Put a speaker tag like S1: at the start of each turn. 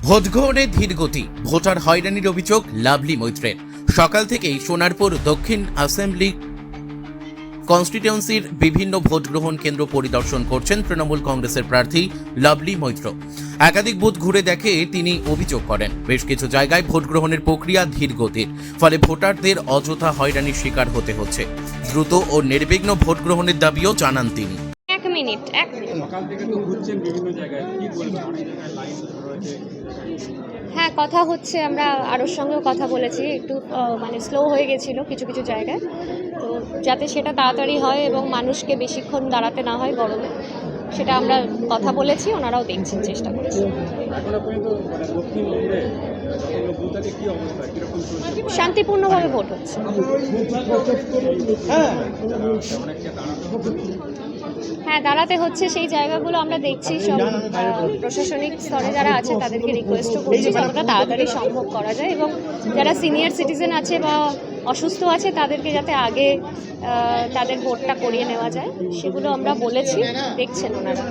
S1: Vote গ্রহণে ধীর গতি, ভোটার হয়রানির অভিযোগ লাভলি মৈত্রের। সকাল থেকেই সোনারপুর দক্ষিণ অ্যাসেম্বলি কনস্টিটিউয়েন্সির বিভিন্ন ভোট গ্রহণ কেন্দ্র পরিদর্শন করছেন তৃণমূল কংগ্রেসের প্রার্থী লাভলি মৈত্র। একাধিক বুথ ঘুরে দেখে তিনি অভিযোগ করেন, বেশ কিছু জায়গায় ভোট গ্রহণের প্রক্রিয়া ধীর গতির, ফলে ভোটারদের অযথা হয়রানির শিকার হতে হচ্ছে। দ্রুত ও নির্বিঘ্ন ভোট গ্রহণের দাবিও জানান তিনি।
S2: এক মিনিট।
S3: সকাল থেকে তো ঘুরছেন বিভিন্ন জায়গায়, কি বলবেন? অনেক জায়গায় লাইন রয়েছে।
S2: হ্যাঁ, কথা হচ্ছে, আমরা আরোর সঙ্গেও কথা বলেছি, একটু স্লো হয়ে গেছিলো কিছু কিছু জায়গায়, তো যাতে সেটা তাড়াতাড়ি হয় এবং মানুষকে বেশিক্ষণ দাঁড়াতে না হয় গরমে, সেটা আমরা কথা বলেছি, ওনারাও দেখছেন, চেষ্টা করছেন।
S3: এখনো পর্যন্ত দক্ষিণবঙ্গে যতগুলো বুথ আছে কি অবস্থা, কিরকম চলছে?
S2: শান্তিপূর্ণভাবে ভোট হচ্ছে।
S3: অনেককে দাঁড়াতে হবে।
S2: হ্যাঁ, দাঁড়াতে হচ্ছে, সেই জায়গাগুলো আমরা দেখছি। সব প্রশাসনিক স্তরে যারা আছে তাদেরকে রিকোয়েস্টও করছি যতটা তাড়াতাড়ি সম্ভব করা যায়, এবং যারা সিনিয়র সিটিজেন আছে বা অসুস্থ আছে তাদেরকে যাতে আগে তাদের ভোটটা করিয়ে নেওয়া যায়, সেগুলো আমরা বলেছি, দেখছেন ওনারা।